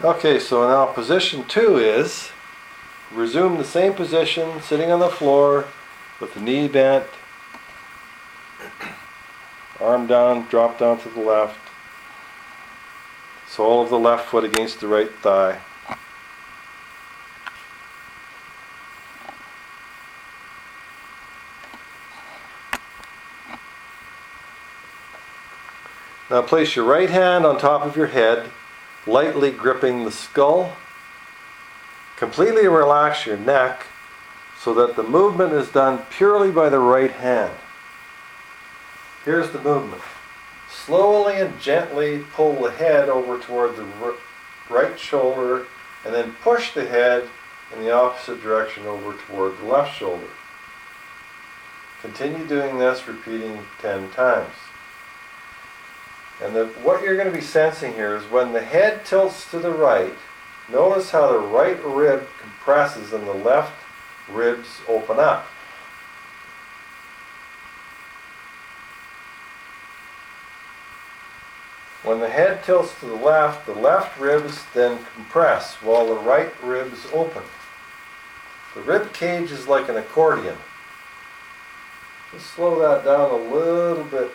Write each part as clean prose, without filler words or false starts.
Okay, so now position 2 is resume the same position, sitting on the floor with the knee bent, arm down, drop down to the left, sole of the left foot against the right thigh. Now place your right hand on top of your head, lightly gripping the skull. Completely relax your neck so that the movement is done purely by the right hand. Here's the movement. Slowly and gently pull the head over toward the right shoulder and then push the head in the opposite direction over toward the left shoulder. Continue doing this, repeating 10 times. And what you're going to be sensing here is when the head tilts to the right, notice how the right rib compresses and the left ribs open up. When the head tilts to the left ribs then compress while the right ribs open. The rib cage is like an accordion. Just slow that down a little bit,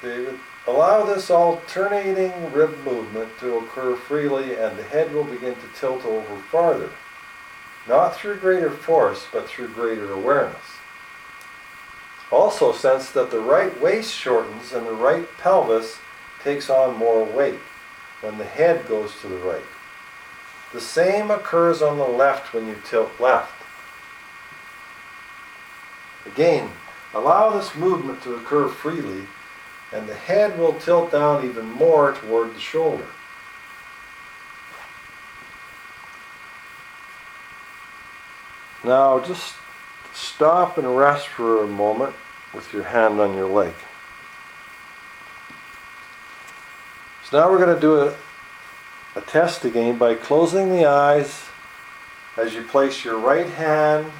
David. Allow this alternating rib movement to occur freely and the head will begin to tilt over farther. Not through greater force, but through greater awareness. Also sense that the right waist shortens and the right pelvis takes on more weight when the head goes to the right. The same occurs on the left when you tilt left. Again, allow this movement to occur freely and the head will tilt down even more toward the shoulder. Now just stop and rest for a moment with your hand on your leg. So now we're going to do a test again by closing the eyes as you place your right hand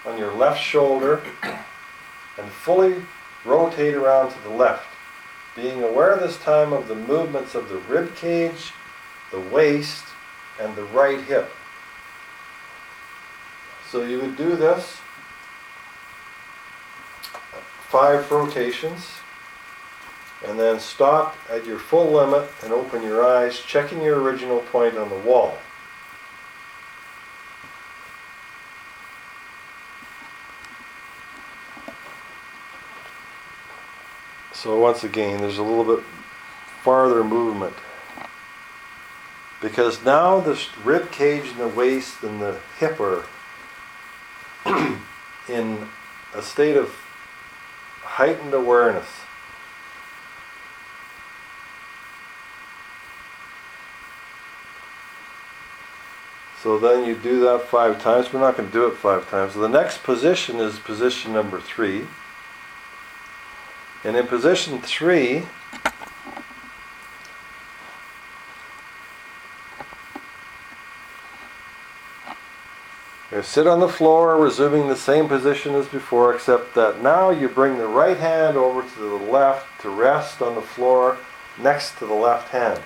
on your left shoulder and fully rotate around to the left, being aware this time of the movements of the rib cage, the waist, and the right hip. So you would do this 5 rotations and then stop at your full limit and open your eyes, checking your original point on the wall. So once again, there's a little bit farther movement because now the rib cage and the waist and the hip are in a state of heightened awareness. So then you do that 5 times. We're not going to do it 5 times. So the next position is position number 3. And in position 3, you sit on the floor, resuming the same position as before, except that now you bring the right hand over to the left to rest on the floor next to the left hand.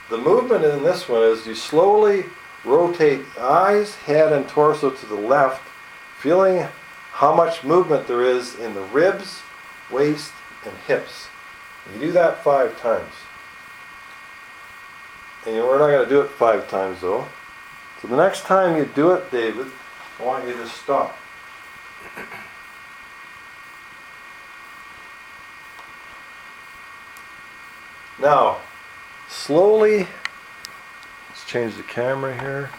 The movement in this one is you slowly rotate eyes, head, and torso to the left, feeling how much movement there is in the ribs, waist, and hips. You do that 5 times. And we're not going to do it 5 times though. So the next time you do it, David, I want you to stop. Now, slowly, let's change the camera here.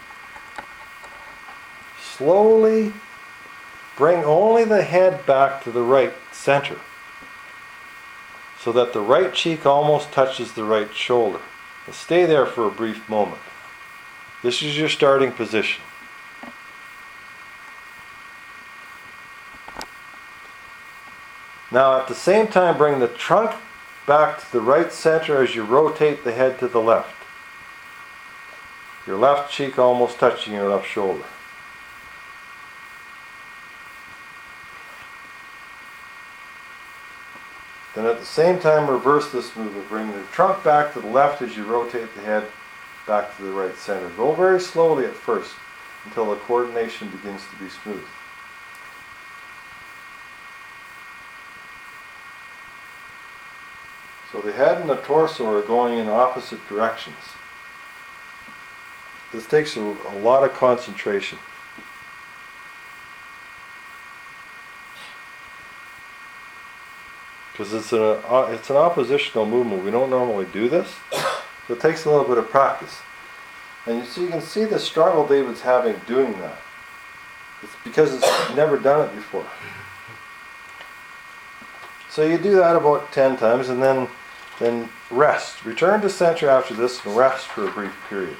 Slowly bring only the head back to the right center so that the right cheek almost touches the right shoulder. Now stay there for a brief moment. This is your starting position. Now at the same time bring the trunk back to the right center as you rotate the head to the left. Your left cheek almost touching your left shoulder. Then at the same time, reverse this movement. Bring the trunk back to the left as you rotate the head back to the right center. Go very slowly at first until the coordination begins to be smooth. So the head and the torso are going in opposite directions. This takes a lot of concentration. Because it's an oppositional movement. We don't normally do this, so it takes a little bit of practice. And you can see the struggle David's having doing that. It's because it's never done it before. So you do that about 10 times and then rest. Return to center after this and rest for a brief period.